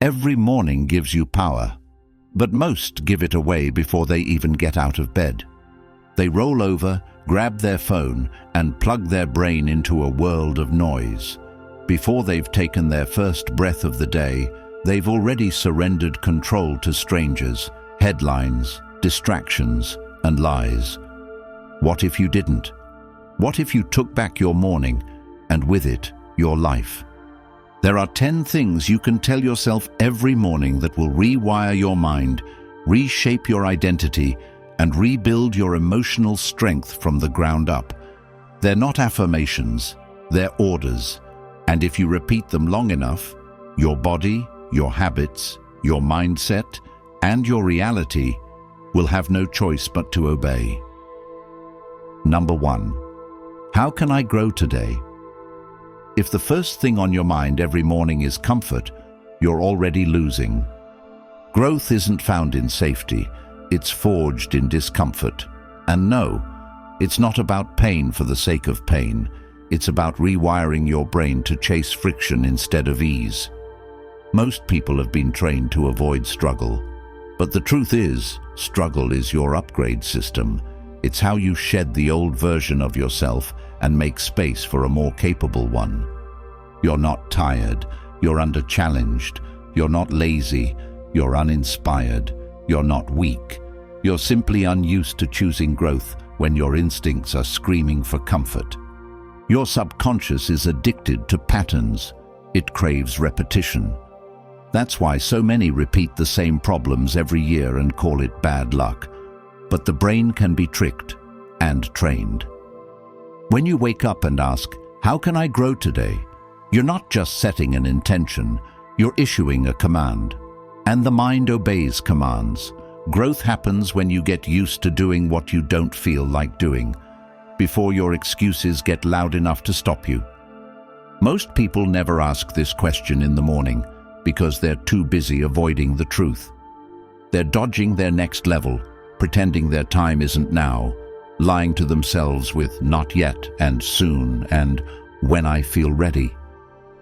Every morning gives you power, but most give it away before they even get out of bed. They roll over, grab their phone, and plug their brain into a world of noise. Before they've taken their first breath of the day, they've already surrendered control to strangers, headlines, distractions, and lies. What if you didn't? What if you took back your morning, and with it, your life? There are 10 things you can tell yourself every morning that will rewire your mind, reshape your identity, and rebuild your emotional strength from the ground up. They're not affirmations, they're orders. And if you repeat them long enough, your body, your habits, your mindset, and your reality will have no choice but to obey. Number 1. How can I grow today? If the first thing on your mind every morning is comfort, you're already losing. Growth isn't found in safety, it's forged in discomfort. And no, it's not about pain for the sake of pain. It's about rewiring your brain to chase friction instead of ease. Most people have been trained to avoid struggle. But the truth is, struggle is your upgrade system. It's how you shed the old version of yourself and make space for a more capable one. You're not tired, you're under-challenged. You're not lazy, you're uninspired. You're not weak. You're simply unused to choosing growth when your instincts are screaming for comfort. Your subconscious is addicted to patterns. It craves repetition. That's why so many repeat the same problems every year and call it bad luck. But the brain can be tricked and trained. When you wake up and ask, "How can I grow today?" you're not just setting an intention, you're issuing a command. And the mind obeys commands. Growth happens when you get used to doing what you don't feel like doing, before your excuses get loud enough to stop you. Most people never ask this question in the morning because they're too busy avoiding the truth. They're dodging their next level, pretending their time isn't now, lying to themselves with "not yet" and "soon" and "when I feel ready."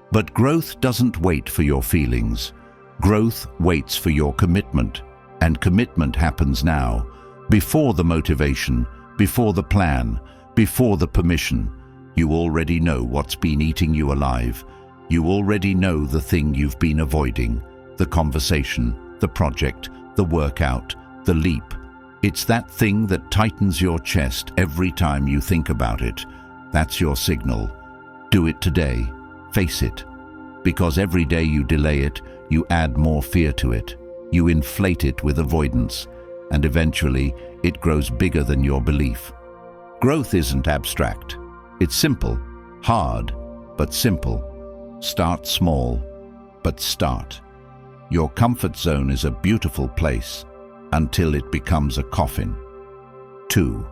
But growth doesn't wait for your feelings. Growth waits for your commitment, and commitment happens now, before the motivation, before the plan, before the permission. You already know what's been eating you alive. You already know the thing you've been avoiding, the conversation, the project, the workout, the leap. It's that thing that tightens your chest every time you think about it. That's your signal. Do it today. Face it. Because every day you delay it, you add more fear to it. You inflate it with avoidance, and eventually it grows bigger than your belief. Growth isn't abstract. It's simple. Hard, but simple. Start small, but start. Your comfort zone is a beautiful place until it becomes a coffin. 2.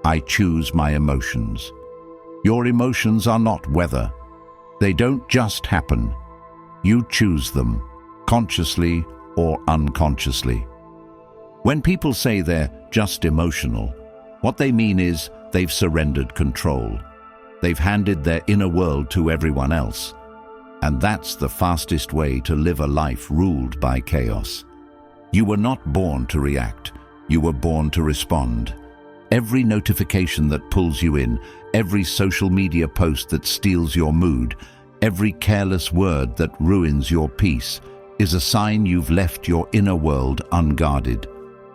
I choose my emotions. Your emotions are not weather. They don't just happen. You choose them, consciously or unconsciously. When people say they're just emotional, what they mean is they've surrendered control. They've handed their inner world to everyone else. And that's the fastest way to live a life ruled by chaos. You were not born to react. You were born to respond. Every notification that pulls you in, every social media post that steals your mood, every careless word that ruins your peace is a sign you've left your inner world unguarded.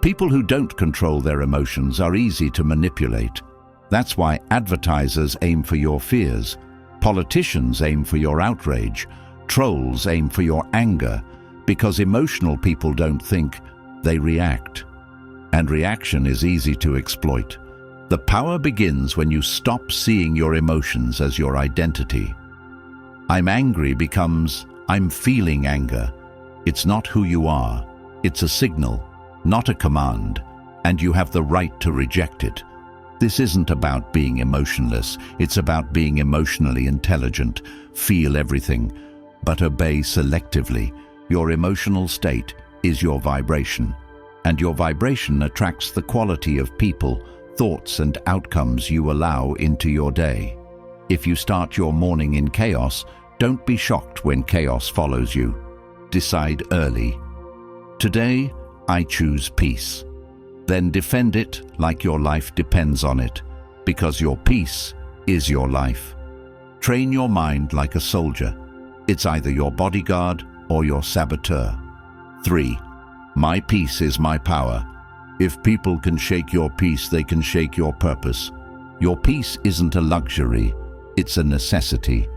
People who don't control their emotions are easy to manipulate. That's why advertisers aim for your fears, politicians aim for your outrage, trolls aim for your anger, because emotional people don't think, they react. And reaction is easy to exploit. The power begins when you stop seeing your emotions as your identity. I'm angry becomes, I'm feeling anger. It's not who you are. It's a signal, not a command, and you have the right to reject it. This isn't about being emotionless. It's about being emotionally intelligent. Feel everything, but obey selectively. Your emotional state is your vibration, and your vibration attracts the quality of people, thoughts, and outcomes you allow into your day. If you start your morning in chaos, don't be shocked when chaos follows you. Decide early. Today, I choose peace. Then defend it like your life depends on it, because your peace is your life. Train your mind like a soldier. It's either your bodyguard or your saboteur. 3. My peace is my power. If people can shake your peace, they can shake your purpose. Your peace isn't a luxury, it's a necessity.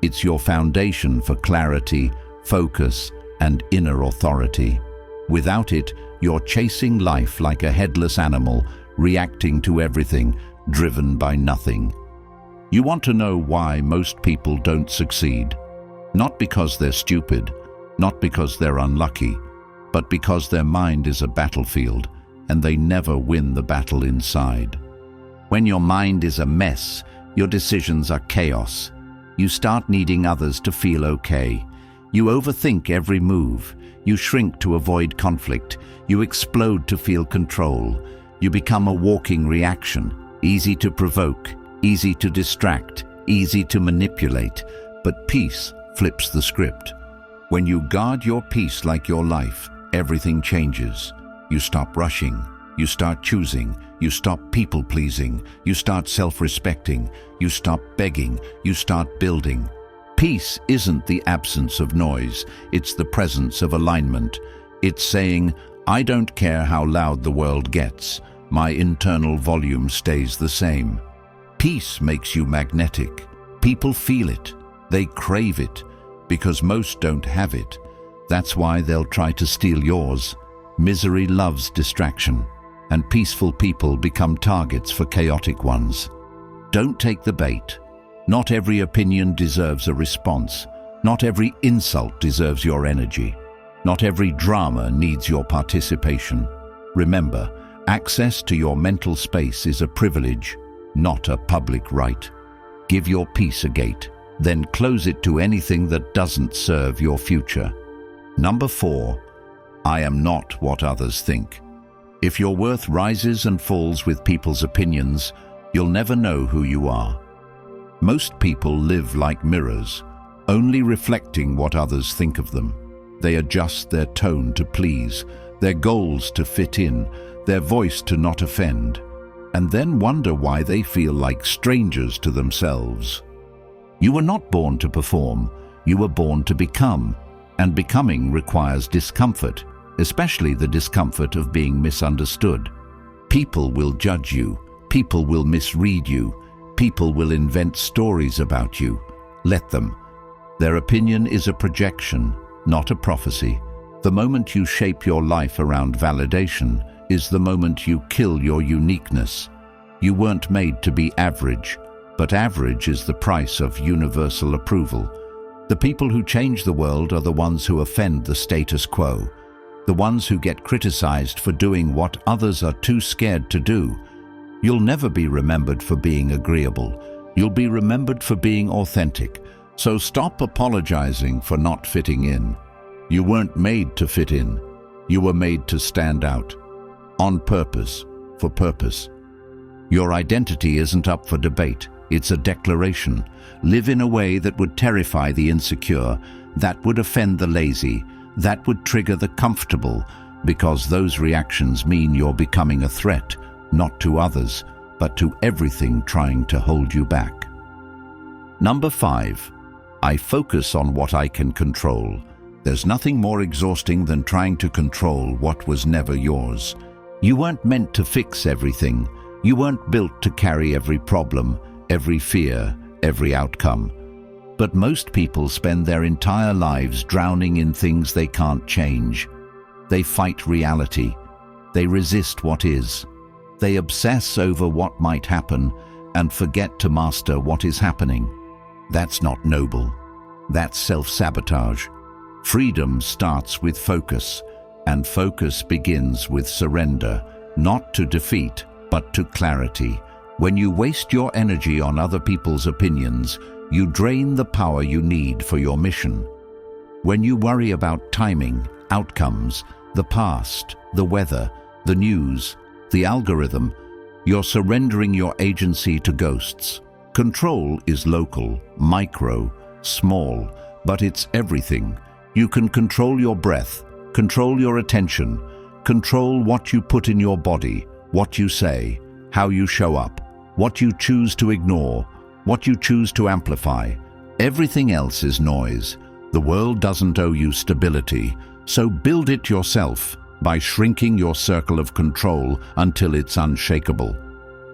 It's your foundation for clarity, focus, and inner authority. Without it, you're chasing life like a headless animal, reacting to everything, driven by nothing. You want to know why most people don't succeed? Not because they're stupid, not because they're unlucky, but because their mind is a battlefield and they never win the battle inside. When your mind is a mess, your decisions are chaos. You start needing others to feel okay. You overthink every move. You shrink to avoid conflict. You explode to feel control. You become a walking reaction, easy to provoke, easy to distract, easy to manipulate. But peace flips the script. When you guard your peace like your life, everything changes. You stop rushing. You start choosing. You stop people-pleasing. You start self-respecting. You stop begging. You start building. Peace isn't the absence of noise. It's the presence of alignment. It's saying, I don't care how loud the world gets. My internal volume stays the same. Peace makes you magnetic. People feel it. They crave it. Because most don't have it. That's why they'll try to steal yours. Misery loves distraction, and peaceful people become targets for chaotic ones. Don't take the bait. Not every opinion deserves a response. Not every insult deserves your energy. Not every drama needs your participation. Remember, access to your mental space is a privilege, not a public right. Give your peace a gate, then close it to anything that doesn't serve your future. Number 4. I am not what others think. If your worth rises and falls with people's opinions, you'll never know who you are. Most people live like mirrors, only reflecting what others think of them. They adjust their tone to please, their goals to fit in, their voice to not offend, and then wonder why they feel like strangers to themselves. You were not born to perform, you were born to become, and becoming requires discomfort, especially the discomfort of being misunderstood. People will judge you, people will misread you, people will invent stories about you. Let them. Their opinion is a projection, not a prophecy. The moment you shape your life around validation is the moment you kill your uniqueness. You weren't made to be average, but average is the price of universal approval. The people who change the world are the ones who offend the status quo, the ones who get criticized for doing what others are too scared to do. You'll never be remembered for being agreeable. You'll be remembered for being authentic. So stop apologizing for not fitting in. You weren't made to fit in. You were made to stand out. On purpose, for purpose. Your identity isn't up for debate. It's a declaration. Live in a way that would terrify the insecure, that would offend the lazy, that would trigger the comfortable, because those reactions mean you're becoming a threat, not to others, but to everything trying to hold you back. Number 5. I focus on what I can control. There's nothing more exhausting than trying to control what was never yours. You weren't meant to fix everything. You weren't built to carry every problem, every fear, every outcome. But most people spend their entire lives drowning in things they can't change. They fight reality. They resist what is. They obsess over what might happen and forget to master what is happening. That's not noble. That's self-sabotage. Freedom starts with focus, and focus begins with surrender, not to defeat, but to clarity. When you waste your energy on other people's opinions, you drain the power you need for your mission. When you worry about timing, outcomes, the past, the weather, the news, the algorithm, you're surrendering your agency to ghosts. Control is local, micro, small, but it's everything. You can control your breath, control your attention, control what you put in your body, what you say, how you show up, what you choose to ignore, what you choose to amplify. Everything else is noise. The world doesn't owe you stability, so build it yourself by shrinking your circle of control until it's unshakable.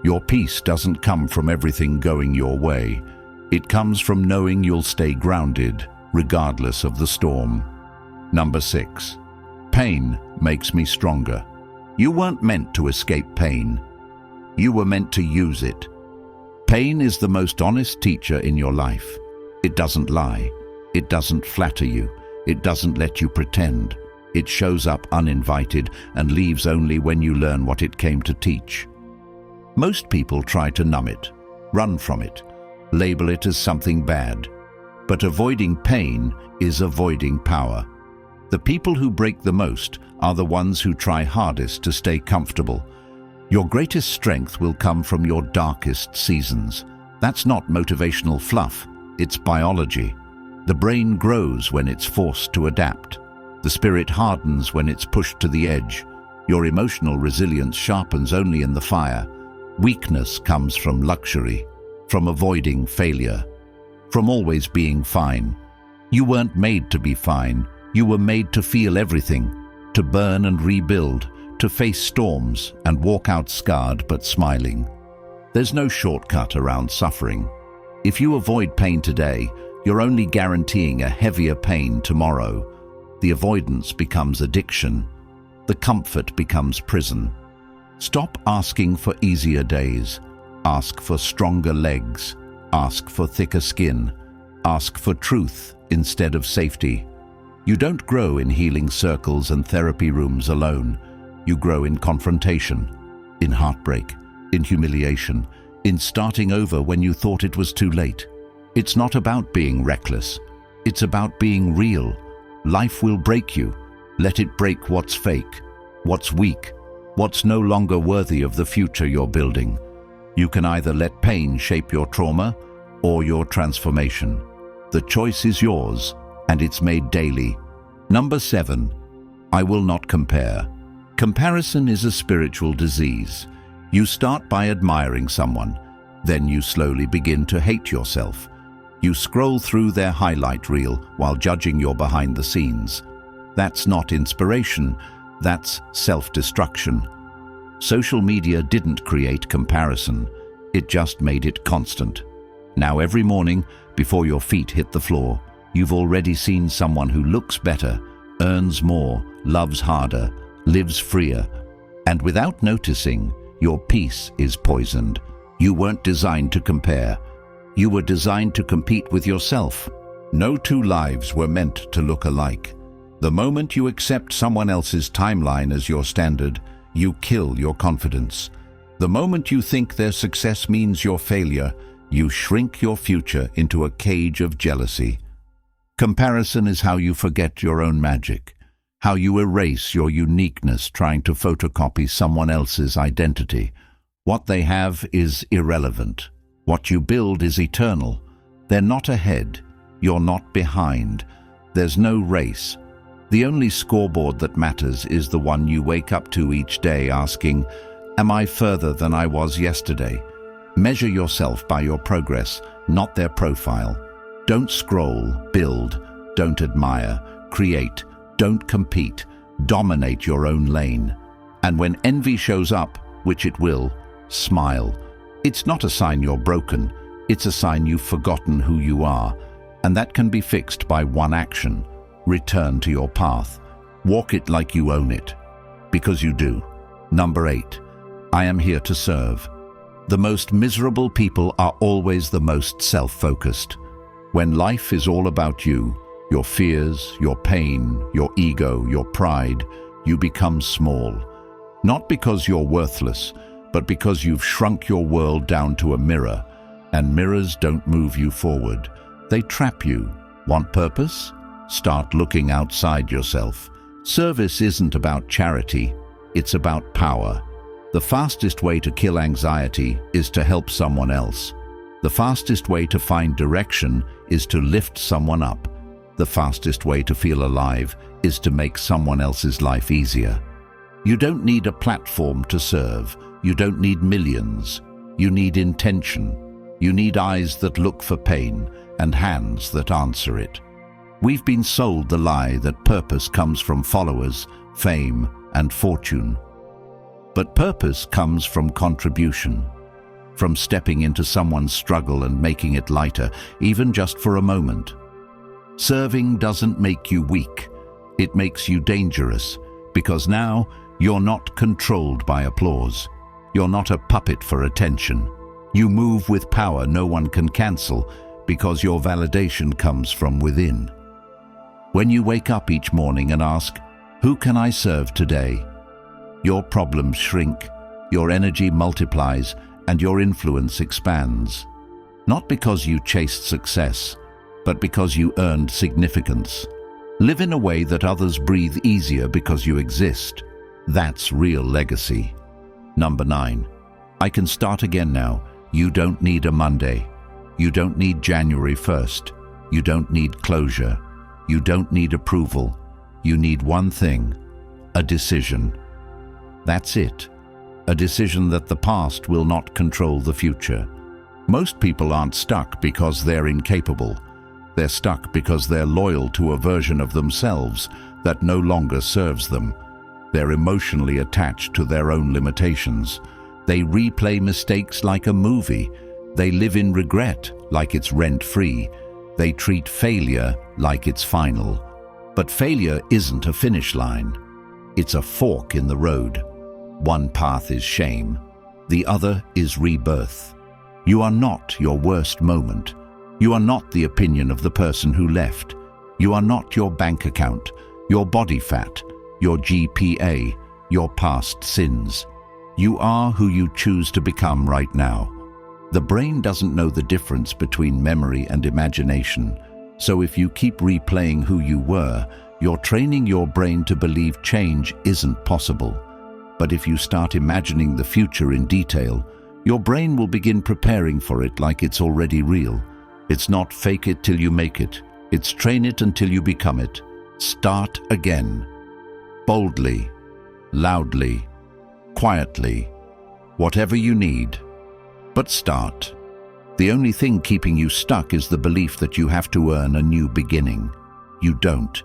Your peace doesn't come from everything going your way. It comes from knowing you'll stay grounded, regardless of the storm. Number 6. Pain makes me stronger. You weren't meant to escape pain. You were meant to use it. Pain is the most honest teacher in your life. It doesn't lie. It doesn't flatter you. It doesn't let you pretend. It shows up uninvited and leaves only when you learn what it came to teach. Most people try to numb it, run from it, label it as something bad. But avoiding pain is avoiding power. The people who break the most are the ones who try hardest to stay comfortable. Your greatest strength will come from your darkest seasons. That's not motivational fluff, it's biology. The brain grows when it's forced to adapt. The spirit hardens when it's pushed to the edge. Your emotional resilience sharpens only in the fire. Weakness comes from luxury, from avoiding failure, from always being fine. You weren't made to be fine. You were made to feel everything, to burn and rebuild, to face storms and walk out scarred but smiling. There's no shortcut around suffering. If you avoid pain today, you're only guaranteeing a heavier pain tomorrow. The avoidance becomes addiction. The comfort becomes prison. Stop asking for easier days. Ask for stronger legs. Ask for thicker skin. Ask for truth instead of safety. You don't grow in healing circles and therapy rooms alone. You grow in confrontation, in heartbreak, in humiliation, in starting over when you thought it was too late. It's not about being reckless. It's about being real. Life will break you. Let it break what's fake, what's weak, what's no longer worthy of the future you're building. You can either let pain shape your trauma or your transformation. The choice is yours, and it's made daily. Number 7. I will not compare. Comparison is a spiritual disease. You start by admiring someone, then you slowly begin to hate yourself. You scroll through their highlight reel while judging your behind the scenes. That's not inspiration, that's self-destruction. Social media didn't create comparison, it just made it constant. Now every morning, before your feet hit the floor, you've already seen someone who looks better, earns more, loves harder, lives freer. And without noticing, your peace is poisoned. You weren't designed to compare. You were designed to compete with yourself. No two lives were meant to look alike. The moment you accept someone else's timeline as your standard, you kill your confidence. The moment you think their success means your failure, you shrink your future into a cage of jealousy. Comparison is how you forget your own magic, how you erase your uniqueness trying to photocopy someone else's identity. What they have is irrelevant. What you build is eternal. They're not ahead. You're not behind. There's no race. The only scoreboard that matters is the one you wake up to each day asking, am I further than I was yesterday? Measure yourself by your progress, not their profile. Don't scroll, build. Don't admire, create. Don't compete. Dominate your own lane. And when envy shows up, which it will, smile. It's not a sign you're broken. It's a sign you've forgotten who you are. And that can be fixed by one action. Return to your path. Walk it like you own it. Because you do. Number 8. I am here to serve. The most miserable people are always the most self-focused. When life is all about you, your fears, your pain, your ego, your pride, you become small. Not because you're worthless, but because you've shrunk your world down to a mirror, and mirrors don't move you forward. They trap you. Want purpose? Start looking outside yourself. Service isn't about charity, it's about power. The fastest way to kill anxiety is to help someone else. The fastest way to find direction is to lift someone up. The fastest way to feel alive is to make someone else's life easier. You don't need a platform to serve. You don't need millions. You need intention. You need eyes that look for pain and hands that answer it. We've been sold the lie that purpose comes from followers, fame, and fortune. But purpose comes from contribution, from stepping into someone's struggle and making it lighter, even just for a moment. Serving doesn't make you weak. It makes you dangerous, because now you're not controlled by applause. You're not a puppet for attention. You move with power no one can cancel, because your validation comes from within. When you wake up each morning and ask, "Who can I serve today?" your problems shrink, your energy multiplies, and your influence expands. Not because you chased success, but because you earned significance. Live in a way that others breathe easier because you exist. That's real legacy. Number 9. I can start again now. You don't need a Monday. You don't need January 1st. You don't need closure. You don't need approval. You need one thing: a decision. That's it. A decision that the past will not control the future. Most people aren't stuck because they're incapable. They're stuck because they're loyal to a version of themselves that no longer serves them. They're emotionally attached to their own limitations. They replay mistakes like a movie. They live in regret like it's rent-free. They treat failure like it's final. But failure isn't a finish line. It's a fork in the road. One path is shame. The other is rebirth. You are not your worst moment. You are not the opinion of the person who left. You are not your bank account, your body fat, your GPA, your past sins. You are who you choose to become right now. The brain doesn't know the difference between memory and imagination. So if you keep replaying who you were, you're training your brain to believe change isn't possible. But if you start imagining the future in detail, your brain will begin preparing for it like it's already real. It's not fake it till you make it. It's train it until you become it. Start again. Boldly, loudly, quietly, whatever you need. But start. The only thing keeping you stuck is the belief that you have to earn a new beginning. You don't.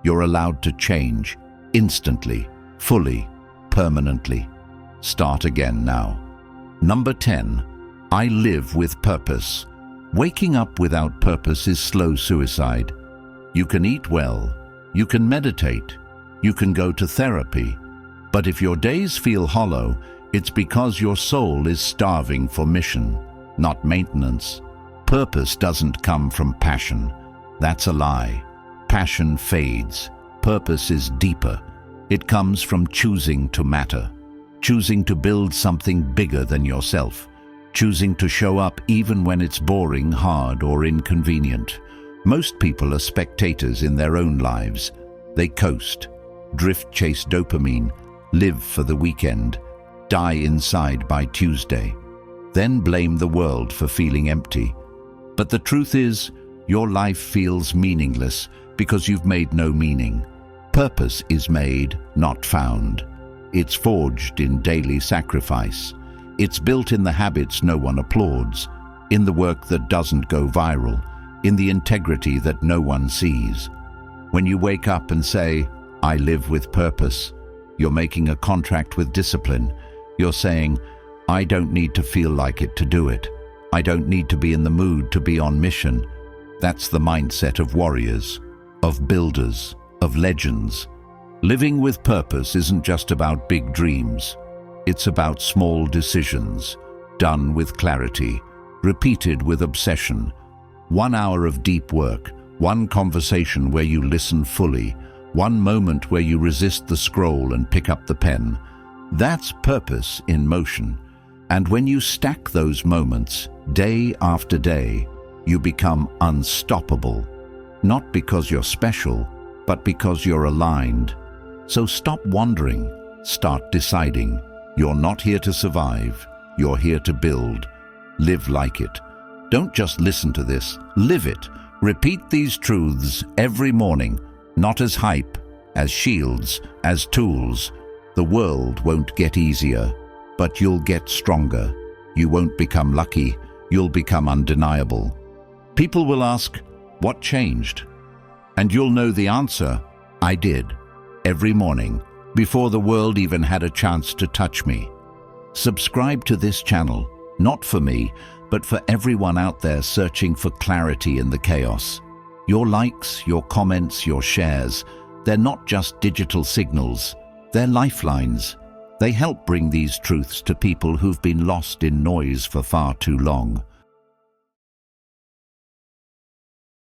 You're allowed to change, instantly, fully, permanently. Start again now. Number 10. I live with purpose. Waking up without purpose is slow suicide. You can eat well, you can meditate, you can go to therapy, but if your days feel hollow, it's because your soul is starving for mission, not maintenance. Purpose doesn't come from passion. That's a lie. Passion fades. Purpose is deeper. It comes from choosing to matter, choosing to build something bigger than yourself, choosing to show up even when it's boring, hard, or inconvenient. Most people are spectators in their own lives. They coast, drift, chase dopamine, live for the weekend, die inside by Tuesday, then blame the world for feeling empty. But the truth is, your life feels meaningless because you've made no meaning. Purpose is made, not found. It's forged in daily sacrifice. It's built in the habits no one applauds, in the work that doesn't go viral, in the integrity that no one sees. When you wake up and say, "I live with purpose," you're making a contract with discipline. You're saying, "I don't need to feel like it to do it. I don't need to be in the mood to be on mission." That's the mindset of warriors, of builders, of legends. Living with purpose isn't just about big dreams. It's about small decisions, done with clarity, repeated with obsession. 1 hour of deep work, one conversation where you listen fully, one moment where you resist the scroll and pick up the pen. That's purpose in motion. And when you stack those moments, day after day, you become unstoppable. Not because you're special, but because you're aligned. So stop wondering, start deciding. You're not here to survive, you're here to build. Live like it. Don't just listen to this, live it. Repeat these truths every morning, not as hype, as shields, as tools. The world won't get easier, but you'll get stronger. You won't become lucky, you'll become undeniable. People will ask, what changed? And you'll know the answer, I did, every morning, before the world even had a chance to touch me. Subscribe to this channel, not for me, but for everyone out there searching for clarity in the chaos. Your likes, your comments, your shares, they're not just digital signals, they're lifelines. They help bring these truths to people who've been lost in noise for far too long.